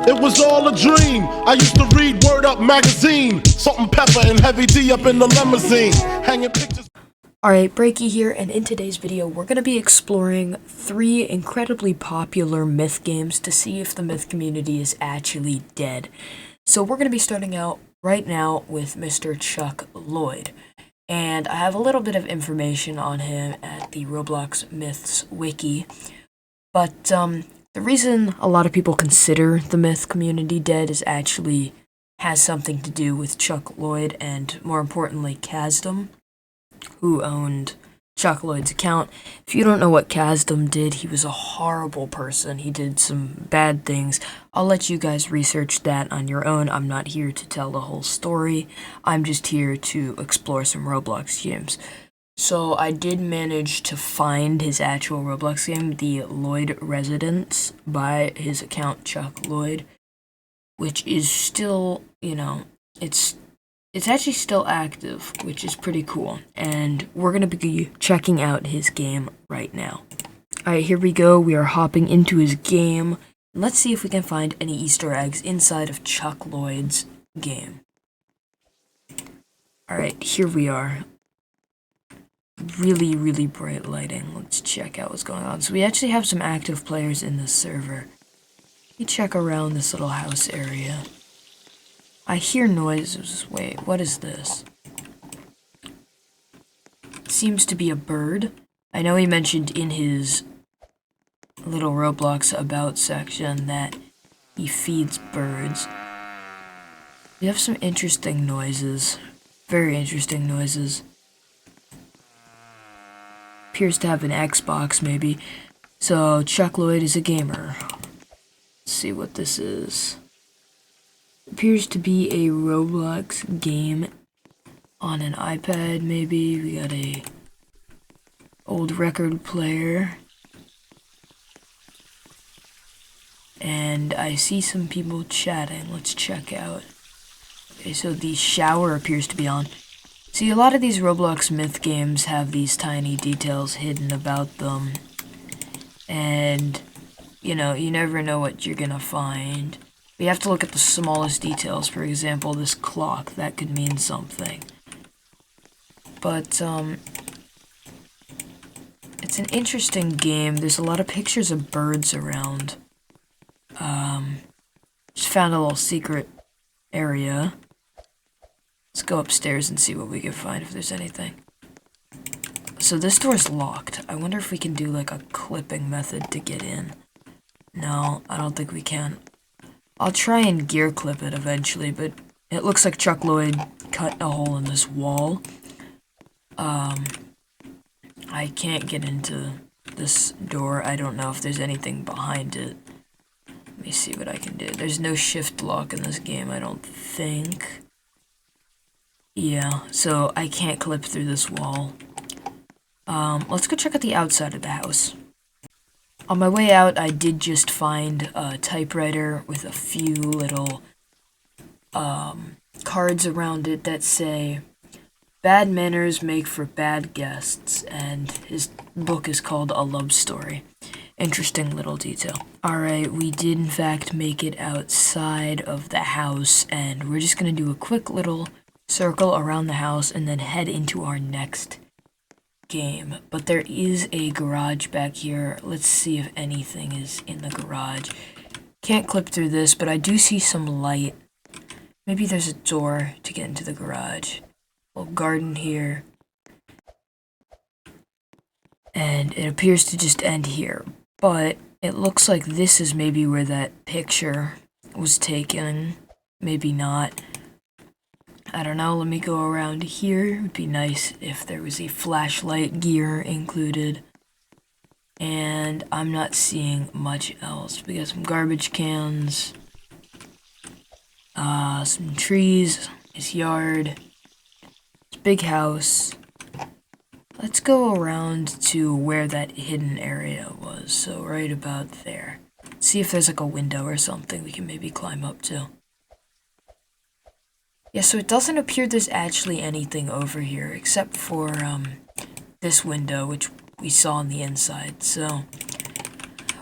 It was all a dream. I used to read Word Up magazine, Salt and Pepper and Heavy D up in the limousine, hanging pictures. Alright, Breaky here, and in today's video, we're going to be exploring 3 incredibly popular myth games to see if the myth community is actually dead. So we're going to be starting out right now with Mr. Chuck Lloyd. And I have a little bit of information on him at the Roblox Myths wiki. But the reason a lot of people consider the myth community dead is actually has something to do with Chuck Lloyd and, more importantly, Kasdom, who owned Chuck Lloyd's account. If you don't know what Kasdom did, he was a horrible person. He did some bad things. I'll let you guys research that on your own. I'm not here to tell the whole story. I'm just here to explore some Roblox games. So I did manage to find his actual Roblox game, the Lloyd Residence, by his account Chuck Lloyd, which is still, it's actually still active, which is pretty cool, and we're going to be checking out his game right now. Alright, here we go. We are hopping into his game. Let's see if we can find any Easter eggs inside of Chuck Lloyd's game. Alright, here we are. Really, really bright lighting. Let's check out what's going on. So we actually have some active players in this server. Let me check around this little house area. I hear noises. Wait, what is this? It seems to be a bird. I know he mentioned in his little Roblox About section that he feeds birds. We have some interesting noises. Very interesting noises. Appears to have an Xbox, maybe. So, Chuck Lloyd is a gamer. Let's see what this is. Appears to be a Roblox game on an iPad, maybe. We got a old record player. And I see some people chatting. Let's check out. Okay, so the shower appears to be on. See, a lot of these Roblox myth games have these tiny details hidden about them. And, you never know what you're gonna find. We have to look at the smallest details. For example, this clock. That could mean something. But, it's an interesting game. There's a lot of pictures of birds around. Just found a little secret area. Let's go upstairs and see what we can find, if there's anything. So this door's locked. I wonder if we can do like a clipping method to get in. No, I don't think we can. I'll try and gear clip it eventually, but it looks like Chuck Lloyd cut a hole in this wall. I can't get into this door. I don't know if there's anything behind it. Let me see what I can do. There's no shift lock in this game, I don't think. Yeah, so I can't clip through this wall. Let's go check out the outside of the house. On my way out, I did just find a typewriter with a few little cards around it that say, "Bad manners make for bad guests," and his book is called A Love Story. Interesting little detail. Alright, we did in fact make it outside of the house, and we're just gonna do a quick little circle around the house and then head into our next game. But there is a garage back here. Let's see if anything is in the garage. Can't clip through this, but I do see some light. Maybe there's a door to get into the garage. Little garden here. And it appears to just end here. But it looks like this is maybe where that picture was taken. Maybe not. I don't know, let me go around here. It would be nice if there was a flashlight gear included. And I'm not seeing much else. We got some garbage cans. Some trees. His yard. His big house. Let's go around to where that hidden area was. So right about there. See if there's like a window or something we can maybe climb up to. Yeah, so it doesn't appear there's actually anything over here, except for, this window, which we saw on the inside, so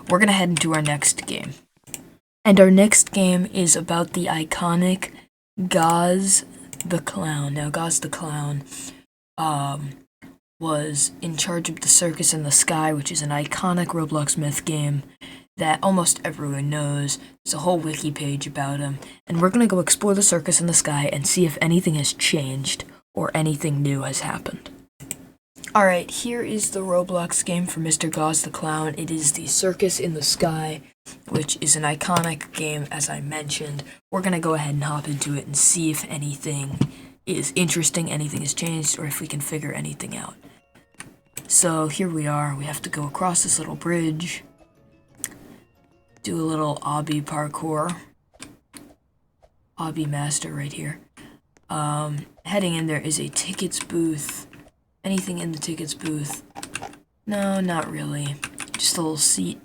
we're gonna head into our next game. And our next game is about the iconic Gaz the Clown. Now, Gaz the Clown was in charge of the Circus in the Sky, which is an iconic Roblox myth game that almost everyone knows. There's a whole wiki page about him. And we're going to go explore the Circus in the Sky and see if anything has changed or anything new has happened. Alright, here is the Roblox game for Mr. Gaz the Clown. It is the Circus in the Sky, which is an iconic game, as I mentioned. We're going to go ahead and hop into it and see if anything is interesting, anything has changed, or if we can figure anything out. So here we are. We have to go across this little bridge, do a little obby parkour. Obby master right here. Heading in there is a tickets booth. Anything in the tickets booth? No, not really. Just a little seat.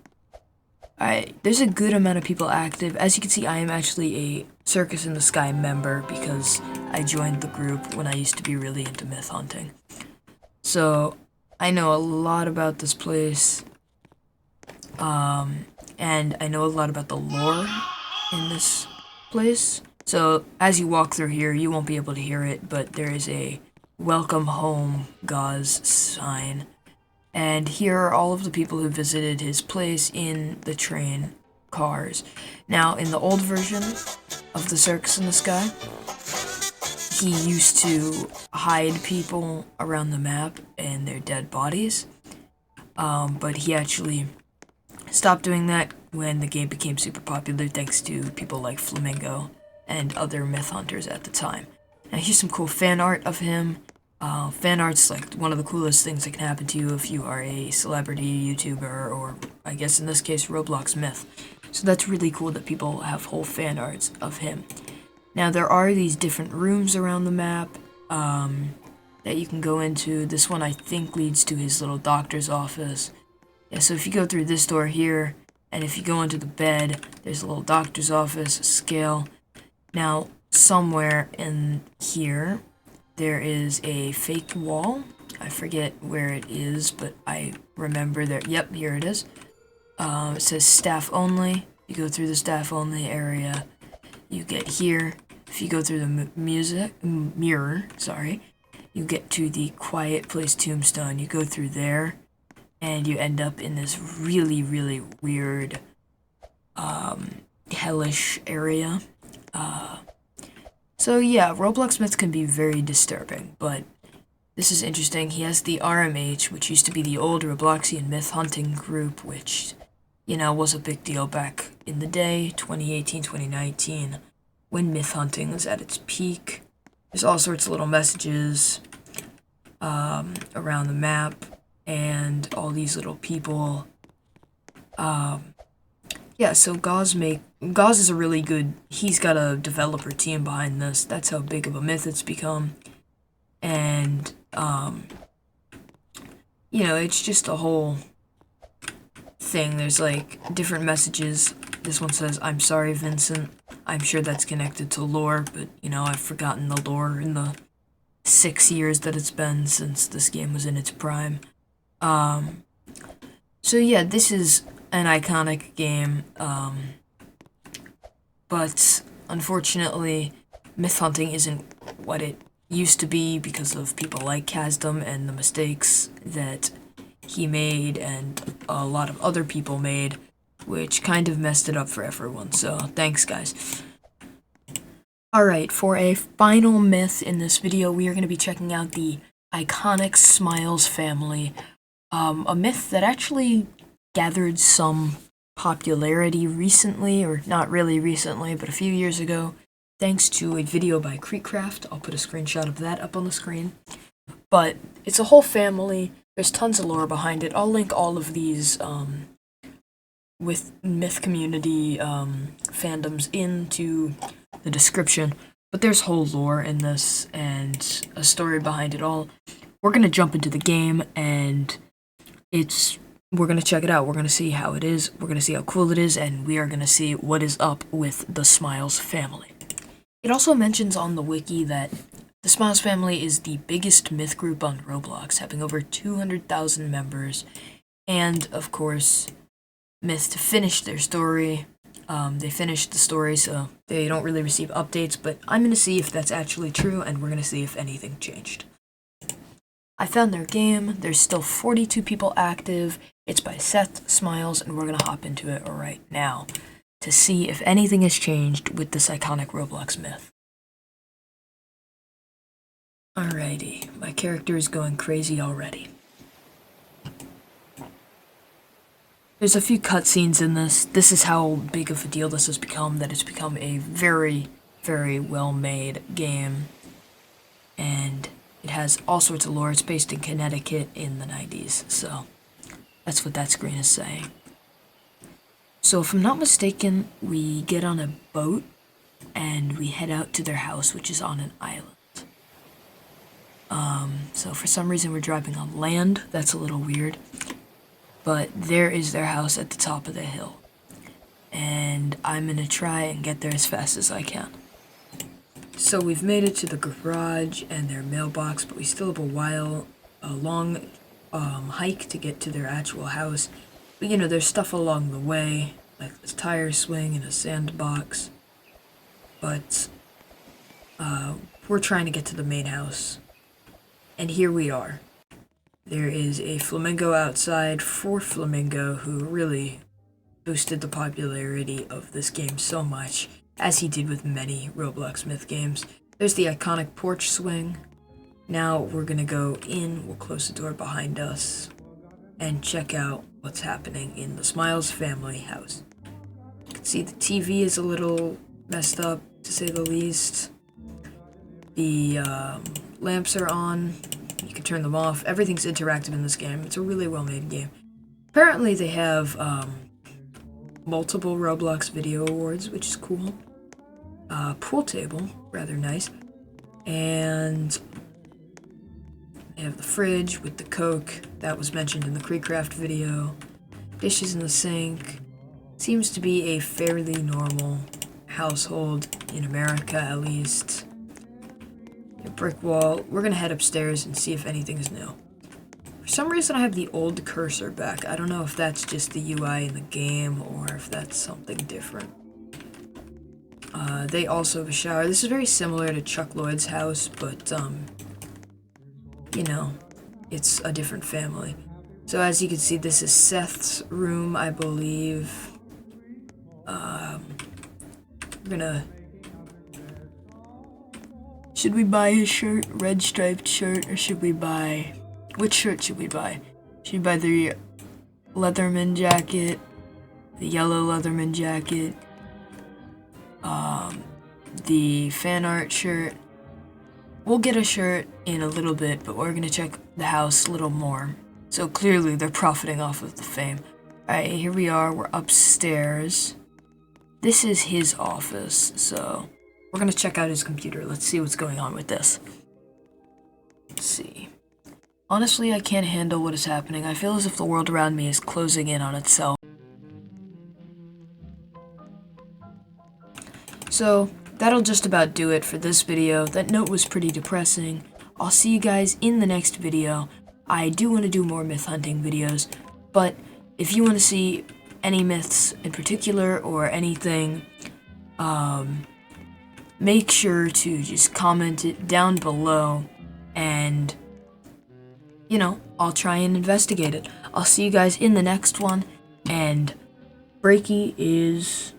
Alright, there's a good amount of people active. As you can see, I am actually a Circus in the Sky member because I joined the group when I used to be really into myth hunting. So, I know a lot about this place. And I know a lot about the lore in this place. So, as you walk through here, you won't be able to hear it, but there is a Welcome Home Gaz sign. And here are all of the people who visited his place in the train cars. Now, in the old version of the Circus in the Sky, he used to hide people around the map and their dead bodies. But he actually stopped doing that when the game became super popular thanks to people like Flamingo and other myth hunters at the time. Now here's some cool fan art of him. Fan art's like one of the coolest things that can happen to you if you are a celebrity YouTuber or, I guess in this case, Roblox myth. So that's really cool that people have whole fan arts of him. Now there are these different rooms around the map that you can go into. This one I think leads to his little doctor's office. Yeah, so if you go through this door here, and if you go into the bed, there's a little doctor's office, a scale. Now, somewhere in here, there is a fake wall. I forget where it is, but I remember there. Yep, here it is. It says staff only. You go through the staff only area. You get here. If you go through the mirror, you get to the quiet place tombstone. You go through there, and you end up in this really, really weird, hellish area. So yeah, Roblox myths can be very disturbing, but this is interesting. He has the RMH, which used to be the old Robloxian myth hunting group, which, you know, was a big deal back in the day, 2018, 2019, when myth hunting was at its peak. There's all sorts of little messages around the map, and all these little people. Yeah, so Gaz is a really good, he's got a developer team behind this. That's how big of a myth it's become. And, you know, it's just a whole thing. There's, like, different messages. This one says, "I'm sorry, Vincent." I'm sure that's connected to lore, but, you know, I've forgotten the lore in the 6 years that it's been since this game was in its prime. So yeah, this is an iconic game, but unfortunately, myth hunting isn't what it used to be because of people like Kasdom and the mistakes that he made and a lot of other people made, which kind of messed it up for everyone, so thanks guys. Alright, for a final myth in this video, we are going to be checking out the iconic Smiles family, a myth that actually gathered some popularity recently, or not really recently, but a few years ago, thanks to a video by Creekcraft. I'll put a screenshot of that up on the screen. But it's a whole family. There's tons of lore behind it. I'll link all of these with myth community fandoms into the description. But there's whole lore in this and a story behind it all. We're going to jump into the game and we're going to check it out. We're going to see how it is. We're going to see how cool it is. And we are going to see what is up with the Smiles family. It also mentions on the wiki that the Smiles family is the biggest myth group on Roblox, having over 200,000 members. And, of course, myth to finish their story. They finished the story, so they don't really receive updates, but I'm going to see if that's actually true, and we're going to see if anything changed. I found their game. There's still 42 people active. It's by Seth Smiles, and we're going to hop into it right now to see if anything has changed with this iconic Roblox myth. Alrighty, my character is going crazy already. There's a few cutscenes in this. This is how big of a deal this has become, that it's become a very, very well-made game. And it has all sorts of lore. It's based in Connecticut in the 90s, so that's what that screen is saying. So if I'm not mistaken, we get on a boat and we head out to their house, which is on an island. So for some reason we're driving on land. That's a little weird. But there is their house at the top of the hill. And I'm gonna try and get there as fast as I can. So we've made it to the garage and their mailbox, but we still have a long hike to get to their actual house. But you know, there's stuff along the way, like this tire swing and a sandbox. But we're trying to get to the main house. And here we are. There is a flamingo outside for Flamingo, who really boosted the popularity of this game so much, as he did with many Roblox myth games. There's the iconic porch swing. Now we're gonna go in, we'll close the door behind us, and check out what's happening in the Smiles family house. You can see the TV is a little messed up, to say the least. The lamps are on. You can turn them off. Everything's interactive in this game. It's a really well-made game. Apparently they have multiple Roblox Video Awards, which is cool. Pool table, rather nice. And they have the fridge with the Coke. That was mentioned in the Creecraft video. Dishes in the sink. Seems to be a fairly normal household in America, at least. A brick wall. We're gonna head upstairs and see if anything is new. For some reason I have the old cursor back. I don't know if that's just the UI in the game or if that's something different. They also have a shower. This is very similar to Chuck Lloyd's house, but you know, it's a different family. So as you can see, this is Seth's room, I believe. We're gonna... Should we buy his shirt, red striped shirt, or should we buy... Which shirt should we buy? Should we buy the Leatherman jacket, the yellow Leatherman jacket, the fan art shirt? We'll get a shirt in a little bit, but we're gonna check the house a little more. So clearly they're profiting off of the fame. Alright, here we are, we're upstairs. This is his office, so we're gonna check out his computer. Let's see what's going on with this. Let's see. Honestly, I can't handle what is happening. I feel as if the world around me is closing in on itself. So, that'll just about do it for this video. That note was pretty depressing. I'll see you guys in the next video. I do want to do more myth hunting videos, but if you want to see any myths in particular or anything, make sure to just comment it down below and, you know, I'll try and investigate it. I'll see you guys in the next one, and Breaky is